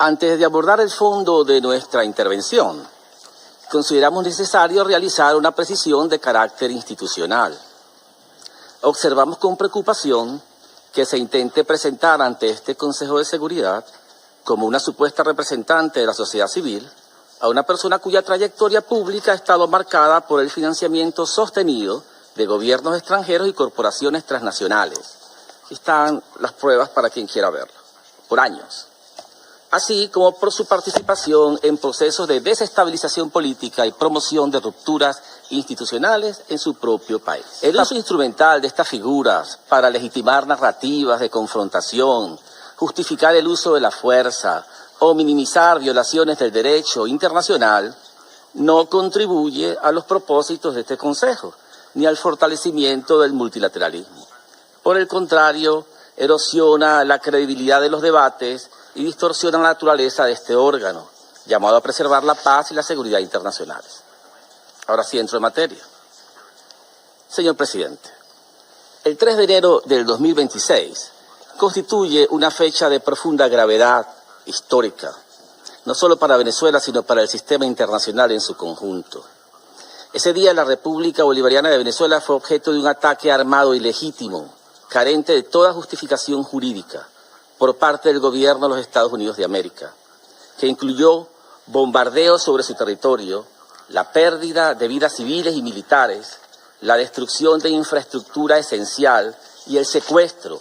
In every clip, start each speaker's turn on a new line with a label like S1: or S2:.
S1: Antes de abordar el fondo de nuestra intervención, consideramos necesario realizar una precisión de carácter institucional. Observamos con preocupación que se intente presentar ante este Consejo de Seguridad como una supuesta representante de la sociedad civil a una persona cuya trayectoria pública ha estado marcada por el financiamiento sostenido de gobiernos extranjeros y corporaciones transnacionales. Aquí están las pruebas para quien quiera verlo, por años. Así como por su participación en procesos de desestabilización política y promoción de rupturas institucionales en su propio país. El uso instrumental de estas figuras para legitimar narrativas de confrontación, justificar el uso de la fuerza o minimizar violaciones del derecho internacional no contribuye a los propósitos de este Consejo ni al fortalecimiento del multilateralismo. Por el contrario, erosiona la credibilidad de los debates y distorsiona la naturaleza de este órgano, llamado a preservar la paz y la seguridad internacionales. Ahora sí entro en materia. Señor presidente, el 3 de enero del 2026 constituye una fecha de profunda gravedad histórica, no solo para Venezuela, sino para el sistema internacional en su conjunto. Ese día la República Bolivariana de Venezuela fue objeto de un ataque armado ilegítimo, carente de toda justificación jurídica, por parte del gobierno de los Estados Unidos de América, que incluyó bombardeos sobre su territorio, la pérdida de vidas civiles y militares, la destrucción de infraestructura esencial y el secuestro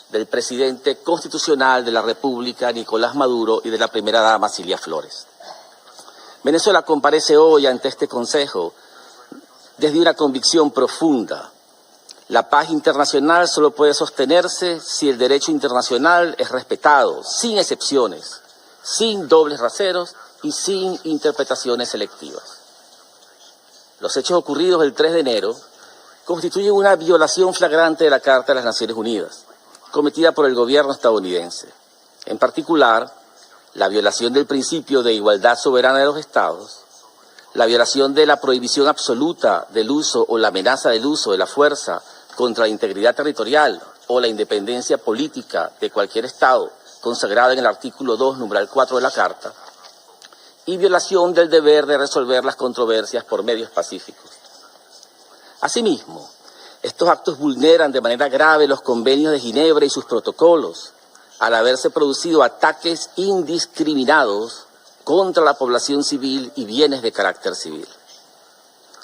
S1: del presidente constitucional de la República, Nicolás Maduro, y de la primera dama, Cilia Flores. Venezuela comparece hoy ante este Consejo desde una convicción profunda. La paz internacional solo puede sostenerse si el derecho internacional es respetado, sin excepciones, sin dobles raseros y sin interpretaciones selectivas. Los hechos ocurridos el 3 de enero constituyen una violación flagrante de la Carta de las Naciones Unidas, cometida por el gobierno estadounidense. En particular, la violación del principio de igualdad soberana de los Estados, la violación de la prohibición absoluta del uso o la amenaza del uso de la fuerza contra la integridad territorial o la independencia política de cualquier Estado, consagrada en el artículo 2, numeral 4 de la Carta, y violación del deber de resolver las controversias por medios pacíficos. Asimismo, estos actos vulneran de manera grave los convenios de Ginebra y sus protocolos, al haberse producido ataques indiscriminados contra la población civil y bienes de carácter civil.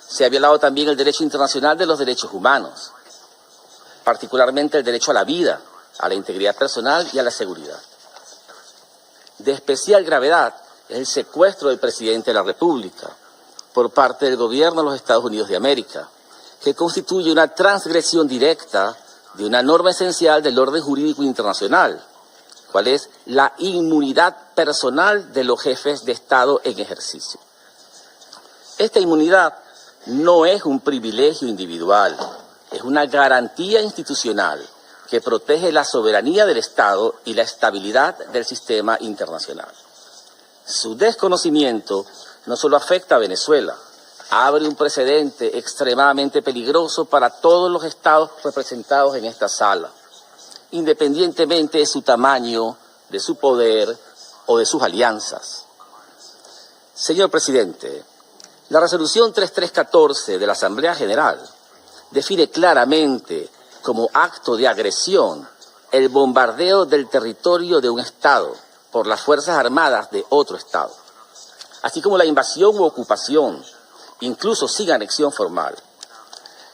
S1: Se ha violado también el derecho internacional de los derechos humanos, particularmente el derecho a la vida, a la integridad personal y a la seguridad. De especial gravedad es el secuestro del presidente de la República por parte del gobierno de los Estados Unidos de América, que constituye una transgresión directa de una norma esencial del orden jurídico internacional, cual es la inmunidad personal de los jefes de Estado en ejercicio. Esta inmunidad no es un privilegio individual, es una garantía institucional que protege la soberanía del Estado y la estabilidad del sistema internacional. Su desconocimiento no solo afecta a Venezuela, abre un precedente extremadamente peligroso para todos los estados representados en esta sala, independientemente de su tamaño, de su poder o de sus alianzas. Señor presidente, la resolución 3314 de la Asamblea General define claramente como acto de agresión el bombardeo del territorio de un Estado por las Fuerzas Armadas de otro Estado, así como la invasión u ocupación, incluso sin anexión formal.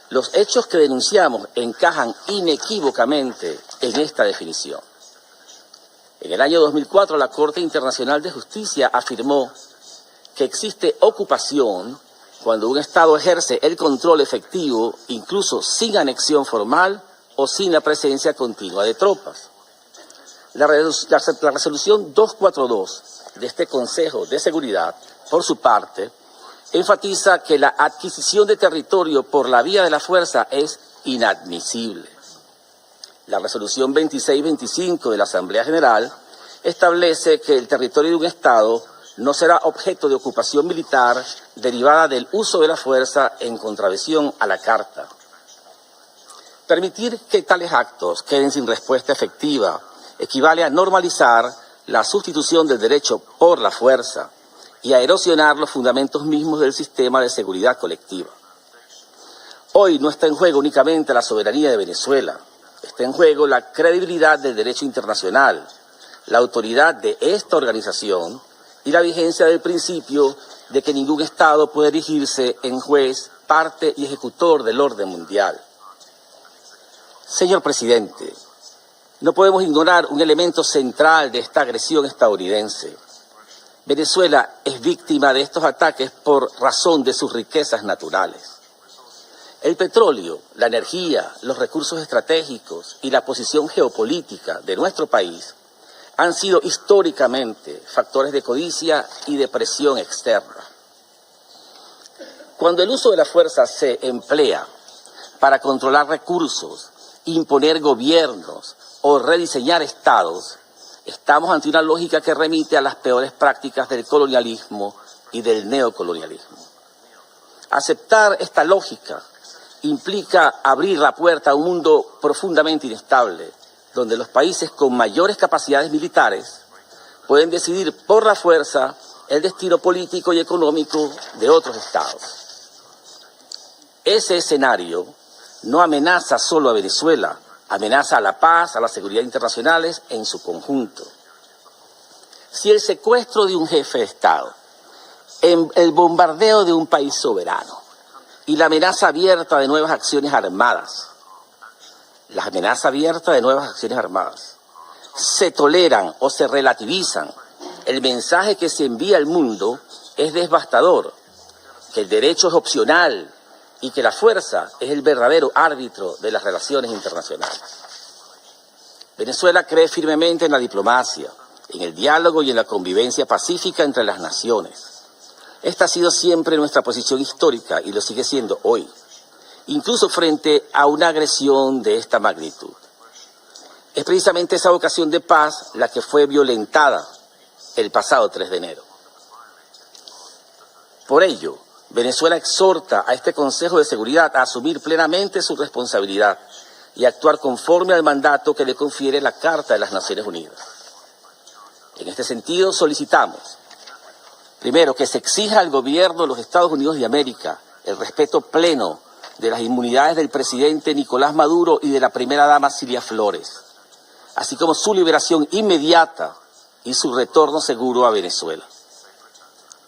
S1: Los hechos que denunciamos encajan inequívocamente en esta definición. En el año 2004, la Corte Internacional de Justicia afirmó que existe ocupación cuando un Estado ejerce el control efectivo, incluso sin anexión formal o sin la presencia continua de tropas. La resolución 242 de este Consejo de Seguridad, por su parte, enfatiza que la adquisición de territorio por la vía de la fuerza es inadmisible. La resolución 2625 de la Asamblea General establece que el territorio de un Estado no será objeto de ocupación militar derivada del uso de la fuerza en contravención a la Carta. Permitir que tales actos queden sin respuesta efectiva equivale a normalizar la sustitución del derecho por la fuerza y a erosionar los fundamentos mismos del sistema de seguridad colectiva. Hoy no está en juego únicamente la soberanía de Venezuela, está en juego la credibilidad del derecho internacional, la autoridad de esta organización y la vigencia del principio de que ningún Estado puede erigirse en juez, parte y ejecutor del orden mundial. Señor presidente, no podemos ignorar un elemento central de esta agresión estadounidense. Venezuela es víctima de estos ataques por razón de sus riquezas naturales. El petróleo, la energía, los recursos estratégicos y la posición geopolítica de nuestro país han sido históricamente factores de codicia y de presión externa. Cuando el uso de la fuerza se emplea para controlar recursos, imponer gobiernos o rediseñar estados, estamos ante una lógica que remite a las peores prácticas del colonialismo y del neocolonialismo. Aceptar esta lógica implica abrir la puerta a un mundo profundamente inestable, donde los países con mayores capacidades militares pueden decidir por la fuerza el destino político y económico de otros estados. Ese escenario no amenaza solo a Venezuela, amenaza a la paz, a la seguridad internacionales en su conjunto. Si el secuestro de un jefe de Estado, el bombardeo de un país soberano y la amenaza abierta de nuevas acciones armadas, se toleran o se relativizan, el mensaje que se envía al mundo es devastador, que el derecho es opcional y que la fuerza es el verdadero árbitro de las relaciones internacionales. Venezuela cree firmemente en la diplomacia, en el diálogo y en la convivencia pacífica entre las naciones. Esta ha sido siempre nuestra posición histórica y lo sigue siendo hoy, incluso frente a una agresión de esta magnitud. Es precisamente esa vocación de paz la que fue violentada el pasado 3 de enero. Por ello, Venezuela exhorta a este Consejo de Seguridad a asumir plenamente su responsabilidad y actuar conforme al mandato que le confiere la Carta de las Naciones Unidas. En este sentido, solicitamos, primero, que se exija al gobierno de los Estados Unidos de América el respeto pleno de las inmunidades del presidente Nicolás Maduro y de la primera dama Cilia Flores, así como su liberación inmediata y su retorno seguro a Venezuela.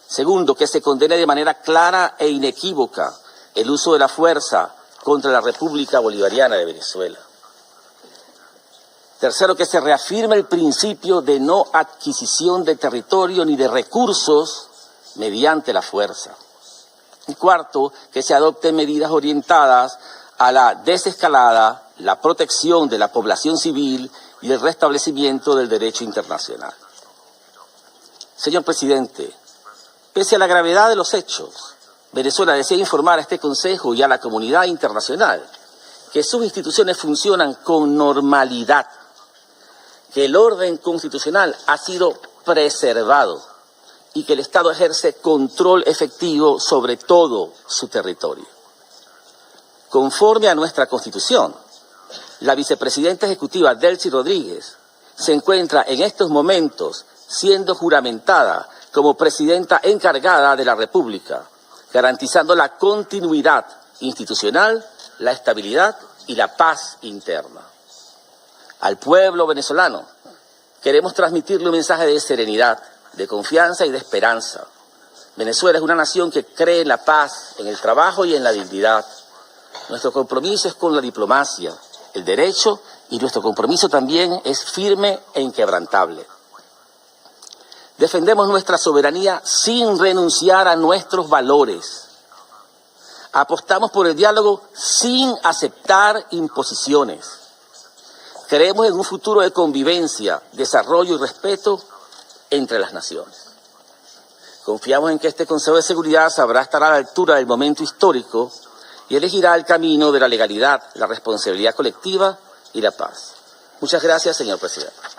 S1: Segundo, que se condene de manera clara e inequívoca el uso de la fuerza contra la República Bolivariana de Venezuela. Tercero, que se reafirme el principio de no adquisición de territorio ni de recursos mediante la fuerza. Y cuarto, que se adopten medidas orientadas a la desescalada, la protección de la población civil y el restablecimiento del derecho internacional. Señor presidente, pese a la gravedad de los hechos, Venezuela desea informar a este Consejo y a la comunidad internacional que sus instituciones funcionan con normalidad, que el orden constitucional ha sido preservado y que el Estado ejerce control efectivo sobre todo su territorio. Conforme a nuestra Constitución, la vicepresidenta ejecutiva Delcy Rodríguez se encuentra en estos momentos siendo juramentada como presidenta encargada de la República, garantizando la continuidad institucional, la estabilidad y la paz interna. Al pueblo venezolano queremos transmitirle un mensaje de serenidad, de confianza y de esperanza. Venezuela es una nación que cree en la paz, en el trabajo y en la dignidad. Nuestro compromiso es con la diplomacia, el derecho, y nuestro compromiso también es firme e inquebrantable. Defendemos nuestra soberanía sin renunciar a nuestros valores. Apostamos por el diálogo sin aceptar imposiciones. Creemos en un futuro de convivencia, desarrollo y respeto entre las naciones. Confiamos en que este Consejo de Seguridad sabrá estar a la altura del momento histórico y elegirá el camino de la legalidad, la responsabilidad colectiva y la paz. Muchas gracias, señor presidente.